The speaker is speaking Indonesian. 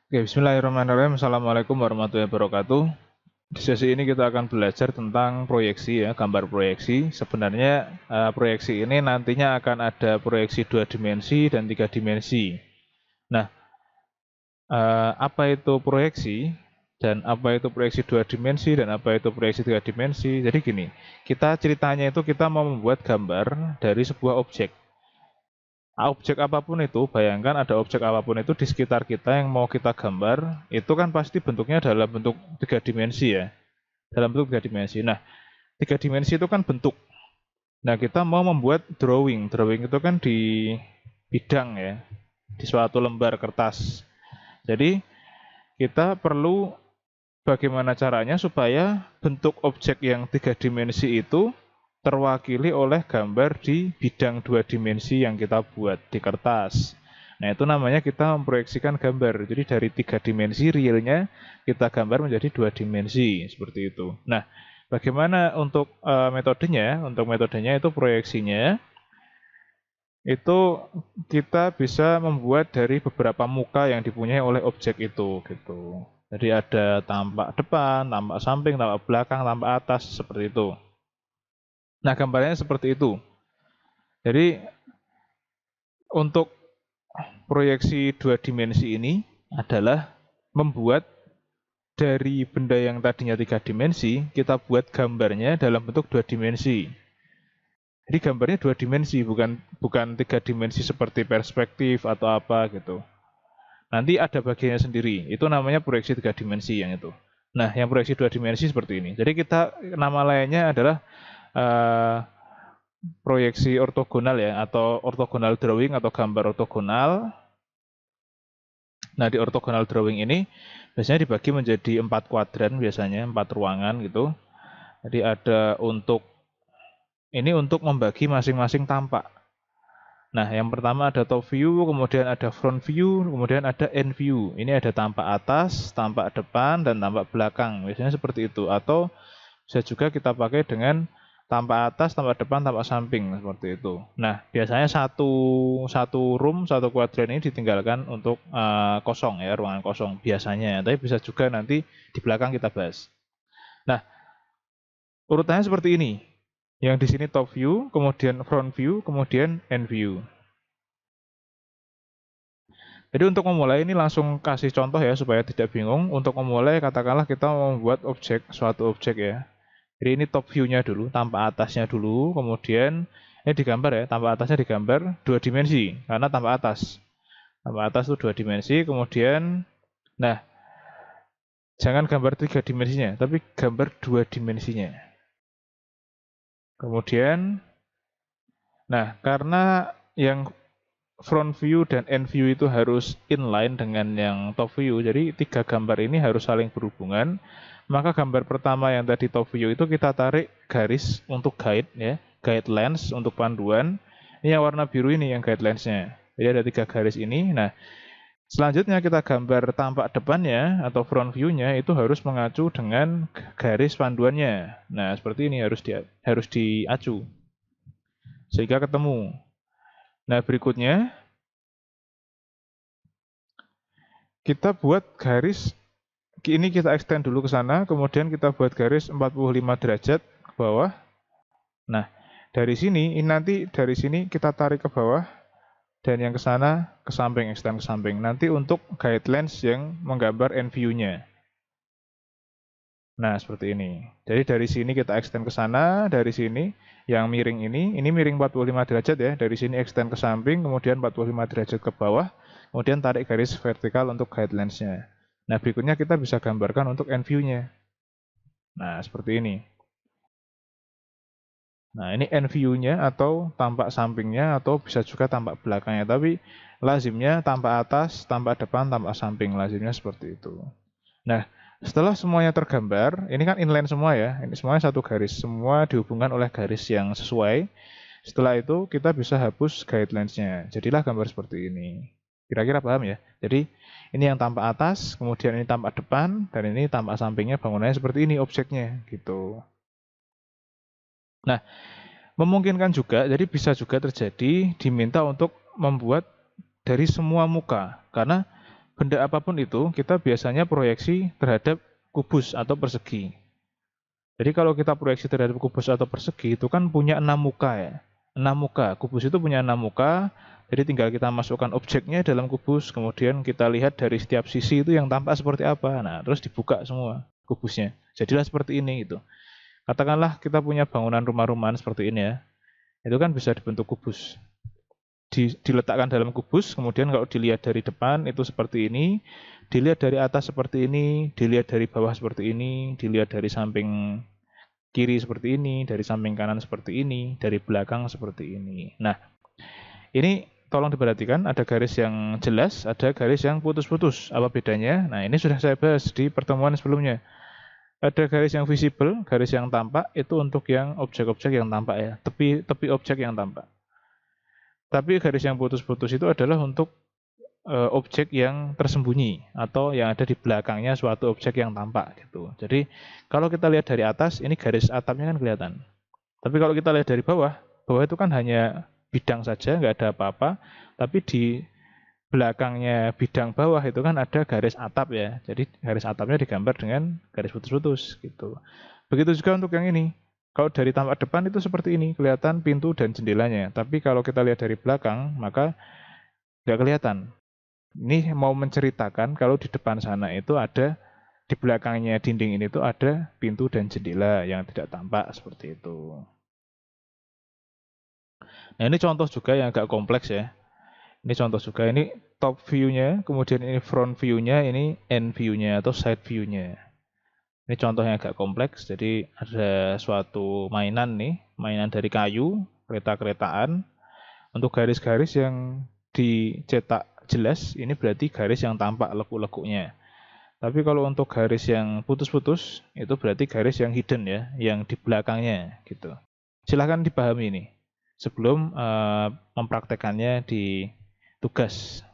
Oke, bismillahirrahmanirrahim. Assalamualaikum warahmatullahi wabarakatuh. Di sesi ini kita akan belajar tentang proyeksi ya, gambar proyeksi. Sebenarnya proyeksi ini nantinya akan ada proyeksi 2 dimensi dan 3 dimensi. Nah, apa itu proyeksi dan apa itu proyeksi 2 dimensi dan apa itu proyeksi 3 dimensi? Jadi gini, kita ceritanya itu kita mau membuat gambar dari sebuah objek. Objek apapun itu, bayangkan ada objek apapun itu di sekitar kita yang mau kita gambar, itu kan pasti bentuknya dalam bentuk 3 dimensi ya. Dalam bentuk 3 dimensi. Nah, 3 dimensi itu kan bentuk. Nah, kita mau membuat drawing. Drawing itu kan di bidang ya, di suatu lembar kertas. Jadi, kita perlu bagaimana caranya supaya bentuk objek yang 3 dimensi itu terwakili oleh gambar di bidang 2 dimensi yang kita buat di kertas. Nah, itu namanya kita memproyeksikan gambar. Jadi dari 3 dimensi realnya kita gambar menjadi 2 dimensi seperti itu. Nah, bagaimana untuk metodenya? Untuk metodenya itu proyeksinya itu kita bisa membuat dari beberapa muka yang dipunyai oleh objek itu gitu. Jadi ada tampak depan, tampak samping, tampak belakang, tampak atas seperti itu. Nah, gambarnya seperti itu. Jadi untuk proyeksi 2 dimensi ini adalah membuat dari benda yang tadinya 3 dimensi, kita buat gambarnya dalam bentuk 2 dimensi. Jadi gambarnya 2 dimensi, bukan 3 dimensi seperti perspektif atau apa gitu. Nanti ada bagiannya sendiri. Itu namanya proyeksi 3 dimensi yang itu. Nah, yang proyeksi 2 dimensi seperti ini. Jadi kita nama lainnya adalah uh, proyeksi ortogonal ya, atau ortogonal drawing atau gambar ortogonal. Nah, di ortogonal drawing ini biasanya dibagi menjadi 4 kuadran, biasanya 4 ruangan gitu. Jadi ada untuk membagi masing-masing tampak. Nah, yang pertama ada top view, kemudian ada front view, kemudian ada end view. Ini ada tampak atas, tampak depan, dan tampak belakang. Biasanya seperti itu. Atau bisa juga kita pakai dengan tampak atas, tampak depan, tampak samping seperti itu. Nah, biasanya satu room, satu kuadran ini ditinggalkan untuk kosong ya, ruangan kosong biasanya. Tapi bisa juga nanti di belakang kita bahas. Nah, urutannya seperti ini. Yang di sini top view, kemudian front view, kemudian end view. Jadi untuk memulai ini langsung kasih contoh ya supaya tidak bingung. Untuk memulai katakanlah kita mau membuat suatu objek ya. Jadi ini top view-nya dulu, tampak atasnya dulu, kemudian ini digambar ya, tampak atasnya digambar 2 dimensi karena tampak atas. Tampak atas itu 2 dimensi, kemudian nah jangan gambar 3 dimensinya, tapi gambar 2 dimensinya. Kemudian nah karena yang front view dan end view itu harus inline dengan yang top view. Jadi 3 gambar ini harus saling berhubungan. Maka gambar pertama yang tadi top view itu kita tarik garis untuk guide ya, guide lens untuk panduan. Ini yang warna biru ini yang guide lensnya. Jadi ada 3 garis ini. Nah, selanjutnya kita gambar tampak depannya atau front view-nya itu harus mengacu dengan garis panduannya. Nah, seperti ini harus diacu sehingga ketemu. Nah, berikutnya kita buat garis ini, kita extend dulu ke sana, kemudian kita buat garis 45 derajat ke bawah. Nah, dari sini, ini nanti dari sini kita tarik ke bawah, dan yang ke sana ke samping, extend ke samping. Nanti untuk guide lens yang menggambar end view-nya. Nah, seperti ini. Jadi dari sini kita extend ke sana, dari sini yang miring ini miring 45 derajat ya. Dari sini extend ke samping, kemudian 45 derajat ke bawah, kemudian tarik garis vertikal untuk guide lens-nya. Nah, berikutnya kita bisa gambarkan untuk end view-nya. Nah, seperti ini. Nah, ini end view-nya atau tampak sampingnya atau bisa juga tampak belakangnya. Tapi lazimnya tampak atas, tampak depan, tampak samping. Lazimnya seperti itu. Nah, setelah semuanya tergambar, ini kan inline semua ya. Ini semuanya satu garis. Semua dihubungkan oleh garis yang sesuai. Setelah itu kita bisa hapus guidelines-nya. Jadilah gambar seperti ini. Kira-kira paham ya? Jadi ini yang tampak atas, kemudian ini tampak depan, dan ini tampak sampingnya, bangunannya seperti ini objeknya gitu. Nah, memungkinkan juga, jadi bisa juga terjadi diminta untuk membuat dari semua muka. Karena benda apapun itu kita biasanya proyeksi terhadap kubus atau persegi. Jadi kalau kita proyeksi terhadap kubus atau persegi itu kan punya 6 muka ya. 6 muka. Kubus itu punya 6 muka. Jadi tinggal kita masukkan objeknya dalam kubus, kemudian kita lihat dari setiap sisi itu yang tampak seperti apa. Nah, terus dibuka semua kubusnya. Jadilah seperti ini gitu. Katakanlah kita punya bangunan rumah-rumahan seperti ini ya. Itu kan bisa dibentuk kubus. Diletakkan dalam kubus, kemudian kalau dilihat dari depan itu seperti ini, dilihat dari atas seperti ini, dilihat dari bawah seperti ini, dilihat dari samping kiri seperti ini, dari samping kanan seperti ini, dari belakang seperti ini. Nah, ini tolong diperhatikan, ada garis yang jelas, ada garis yang putus-putus. Apa bedanya? Nah, ini sudah saya bahas di pertemuan sebelumnya. Ada garis yang visible, garis yang tampak, itu untuk yang objek-objek yang tampak ya, tepi objek yang tampak. Tapi garis yang putus-putus itu adalah untuk objek yang tersembunyi atau yang ada di belakangnya suatu objek yang tampak gitu. Jadi kalau kita lihat dari atas, ini garis atapnya kan kelihatan. Tapi kalau kita lihat dari bawah, bawah itu kan hanya bidang saja, nggak ada apa-apa. Tapi di belakangnya bidang bawah itu kan ada garis atap ya. Jadi garis atapnya digambar dengan garis putus-putus gitu. Begitu juga untuk yang ini. Kalau dari tampak depan itu seperti ini, kelihatan pintu dan jendelanya. Tapi kalau kita lihat dari belakang, maka nggak kelihatan. Ini mau menceritakan kalau di depan sana itu ada, di belakangnya dinding ini tuh ada pintu dan jendela yang tidak tampak seperti itu. Nah ini contoh juga yang agak kompleks ya. Ini contoh juga, ini top view-nya, kemudian ini front view-nya, ini end view-nya atau side view-nya. Ini contoh yang agak kompleks, jadi ada suatu mainan nih, mainan dari kayu, kereta-keretaan. Untuk garis-garis yang dicetak jelas, ini berarti garis yang tampak lekuk-lekuknya. Tapi kalau untuk garis yang putus-putus, itu berarti garis yang hidden ya, yang di belakangnya gitu. Silahkan dipahami ini, sebelum mempraktekannya di tugas.